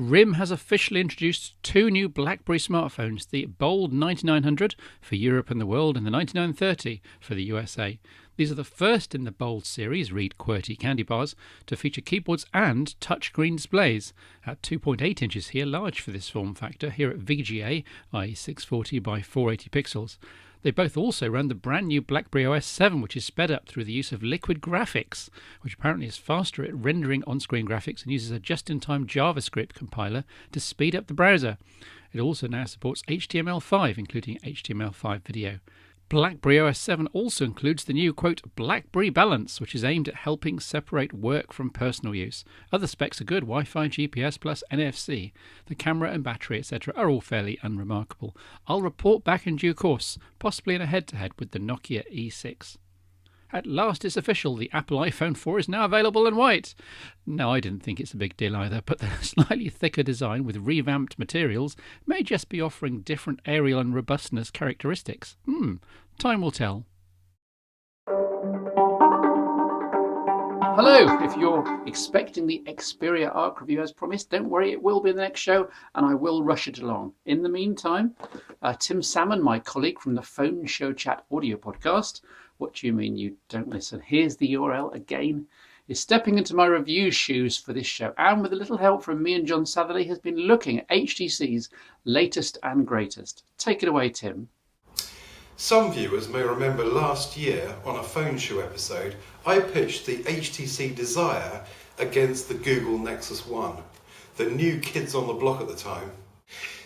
RIM has officially introduced two new Blackberry smartphones, the Bold 9900 for Europe and the world and the 9930 for the USA. These are the first in the Bold series, read QWERTY candy bars, to feature keyboards and touchscreen displays. At 2.8 inches here, large for this form factor, here at VGA, i.e. 640 by 480 pixels. They both also run the brand new Blackberry OS 7, which is sped up through the use of liquid graphics, which apparently is faster at rendering on-screen graphics and uses a just-in-time JavaScript compiler to speed up the browser. It also now supports HTML5, including HTML5 video. Blackberry OS 7 also includes the new, quote, Blackberry Balance, which is aimed at helping separate work from personal use. Other specs are good, Wi-Fi, GPS plus NFC. The camera and battery, etc. are all fairly unremarkable. I'll report back in due course, possibly in a head-to-head with the Nokia E6. At last it's official, the Apple iPhone 4 is now available in white. No, I didn't think it's a big deal either, but the slightly thicker design with revamped materials may just be offering different aerial and robustness characteristics. Time will tell. Hello, if you're expecting the Xperia Arc review as promised, don't worry, it will be in the next show and I will rush it along. In the meantime, Tim Salmon, my colleague from the Phone Show Chat audio podcast, what do you mean you don't listen? Here's the URL again, is stepping into my review shoes for this show and with a little help from me and John Satherley has been looking at HTC's latest and greatest. Take it away, Tim. Some viewers may remember last year on a Phone Show episode, I pitched the HTC Desire against the Google Nexus 1, the new kids on the block at the time.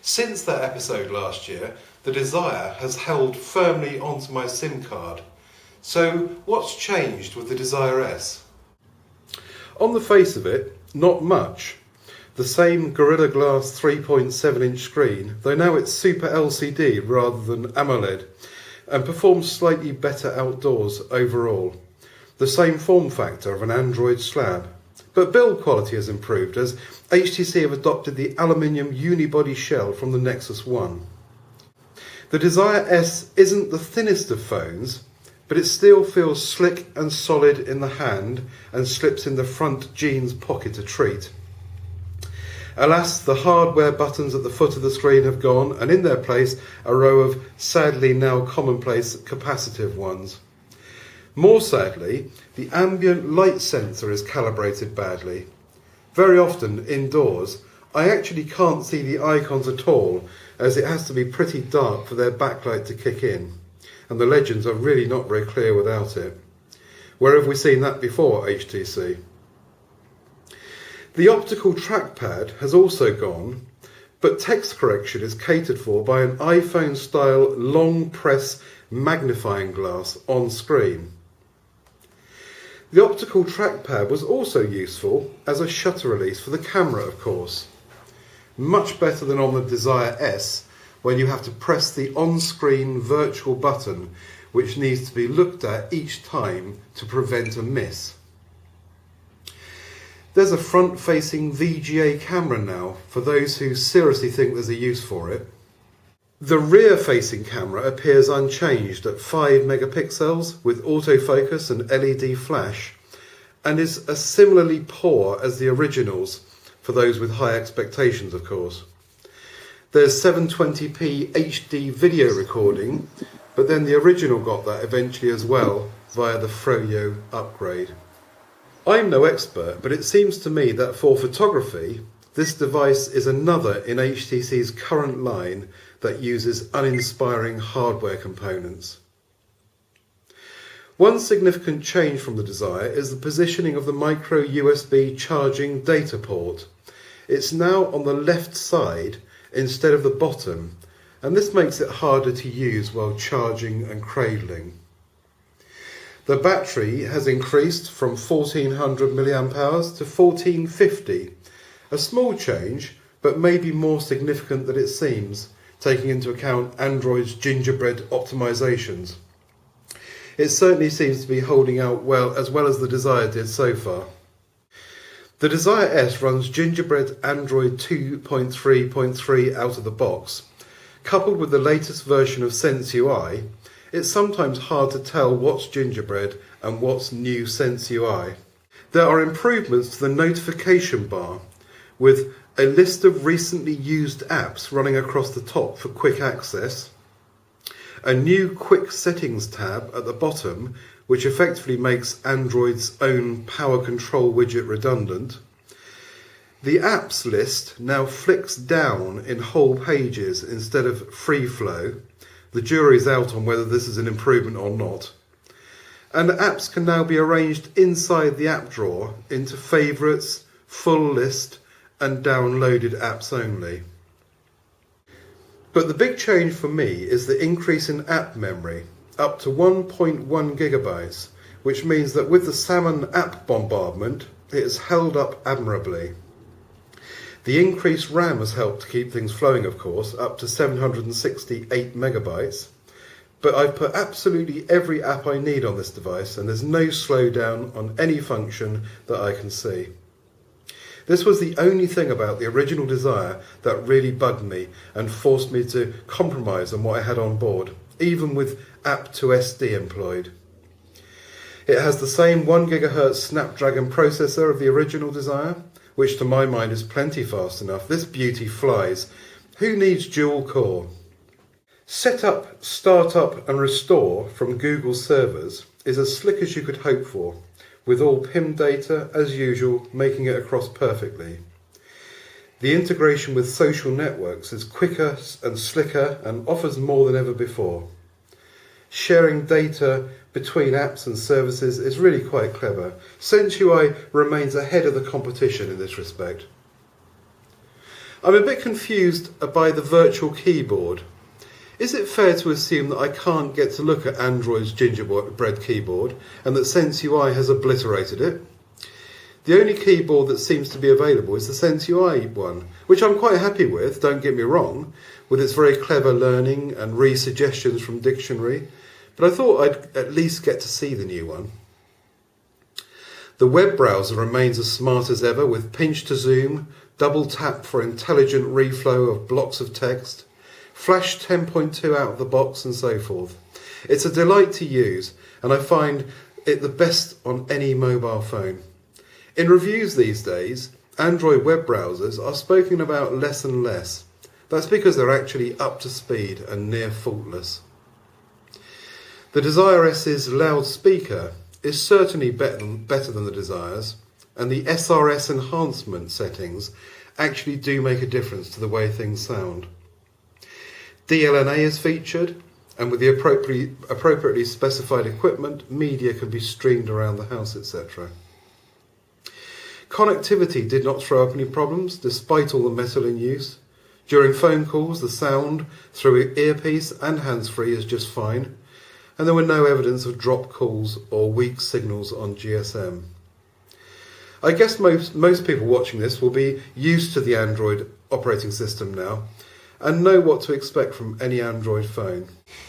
Since that episode last year, the Desire has held firmly onto my SIM card. So what's changed with the Desire S? On the face of it, not much. The same Gorilla Glass 3.7-inch screen, though now it's Super LCD rather than AMOLED, and performs slightly better outdoors overall. The same form factor of an Android slab. But build quality has improved as HTC have adopted the aluminium unibody shell from the Nexus 1. The Desire S isn't the thinnest of phones, but it still feels slick and solid in the hand and slips in the front jeans pocket a treat. Alas, the hardware buttons at the foot of the screen have gone, and in their place a row of sadly now commonplace capacitive ones. More sadly, the ambient light sensor is calibrated badly. Very often indoors, I actually can't see the icons at all, as it has to be pretty dark for their backlight to kick in, and the legends are really not very clear without it. Where have we seen that before, HTC? The optical trackpad has also gone, but text correction is catered for by an iPhone-style long press magnifying glass on screen. The optical trackpad was also useful as a shutter release for the camera, of course. Much better than on the Desire S, when you have to press the on-screen virtual button, which needs to be looked at each time to prevent a miss. There's a front-facing VGA camera now, for those who seriously think there's a use for it. The rear-facing camera appears unchanged at 5 megapixels with autofocus and LED flash, and is as similarly poor as the originals, for those with high expectations, of course. There's 720p HD video recording, but then the original got that eventually as well via the Froyo upgrade. I'm no expert, but it seems to me that for photography, this device is another in HTC's current line that uses uninspiring hardware components. One significant change from the Desire is the positioning of the micro USB charging data port. It's now on the left side instead of the bottom, and this makes it harder to use while charging and cradling. The battery has increased from 1400 mAh to 1450, a small change, but maybe more significant than it seems, taking into account Android's gingerbread optimizations. It certainly seems to be holding out well as the Desire did so far. The Desire S runs gingerbread Android 2.3.3 out of the box. Coupled with the latest version of Sense UI, it's sometimes hard to tell what's gingerbread and what's new Sense UI. There are improvements to the notification bar, with a list of recently used apps running across the top for quick access, a new quick settings tab at the bottom which effectively makes Android's own power control widget redundant. The apps list now flicks down in whole pages instead of free flow. The jury's out on whether this is an improvement or not. And apps can now be arranged inside the app drawer into favourites, full list and downloaded apps only. But the big change for me is the increase in app memory, up to 1.1 gigabytes, which means that with the Salmon app bombardment, it has held up admirably. The increased RAM has helped to keep things flowing, of course, up to 768 megabytes. But I've put absolutely every app I need on this device, and there's no slowdown on any function that I can see. This was the only thing about the original Desire that really bugged me and forced me to compromise on what I had on board, even with app to SD employed. It has the same 1 GHz Snapdragon processor of the original Desire, which to my mind is plenty fast enough. This beauty flies. Who needs dual core? Set up, start up and restore from Google servers is as slick as you could hope for, with all PIM data, as usual, making it across perfectly. The integration with social networks is quicker and slicker and offers more than ever before. Sharing data between apps and services is really quite clever. Sense UI remains ahead of the competition in this respect. I'm a bit confused by the virtual keyboard. Is it fair to assume that I can't get to look at Android's gingerbread keyboard and that Sense UI has obliterated it? The only keyboard that seems to be available is the Sense UI one, which I'm quite happy with, don't get me wrong, with its very clever learning and re-suggestions from dictionary, but I thought I'd at least get to see the new one. The web browser remains as smart as ever, with pinch to zoom, double tap for intelligent reflow of blocks of text, Flash 10.2 out of the box and so forth. It's a delight to use, and I find it the best on any mobile phone. In reviews these days, Android web browsers are spoken about less and less. That's because they're actually up to speed and near faultless. The Desire S's loudspeaker is certainly better than the Desires, and the SRS enhancement settings actually do make a difference to the way things sound. DLNA is featured, and with the appropriately specified equipment, media can be streamed around the house, etc. Connectivity did not throw up any problems, despite all the metal in use. During phone calls, the sound through earpiece and hands-free is just fine, and there were no evidence of drop calls or weak signals on GSM. I guess most people watching this will be used to the Android operating system now, and know what to expect from any Android phone.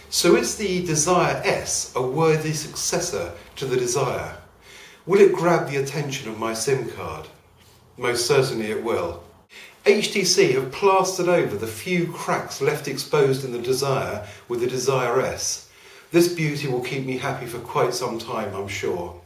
So is the Desire S a worthy successor to the Desire? Will it grab the attention of my SIM card? Most certainly it will. HTC have plastered over the few cracks left exposed in the Desire with the Desire S. This beauty will keep me happy for quite some time, I'm sure.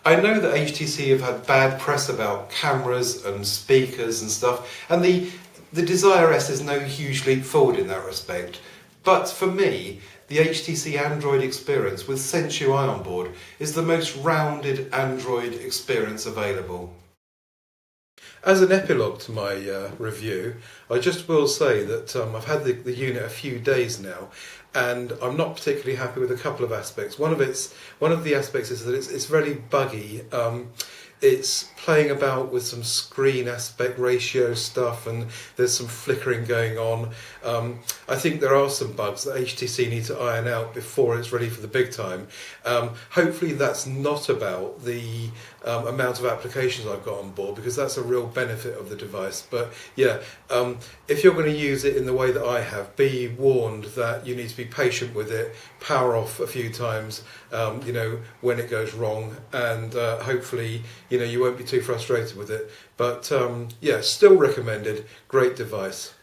I know that HTC have had bad press about cameras and speakers and stuff, and the Desire S is no huge leap forward in that respect, but for me, the HTC Android experience with Sense UI on board is the most rounded Android experience available. As an epilogue to my review, I just will say that I've had the unit a few days now, and I'm not particularly happy with a couple of aspects. One of the aspects is that it's very buggy. It's playing about with some screen aspect ratio stuff, and there's some flickering going on. I think there are some bugs that HTC need to iron out before it's ready for the big time. Hopefully that's not about the amount of applications I've got on board, because that's a real benefit of the device. But yeah, if you're going to use it in the way that I have, be warned that you need to be patient with it, power off a few times, when it goes wrong, and hopefully you won't be too frustrated with it. But yeah, still recommended. Great device.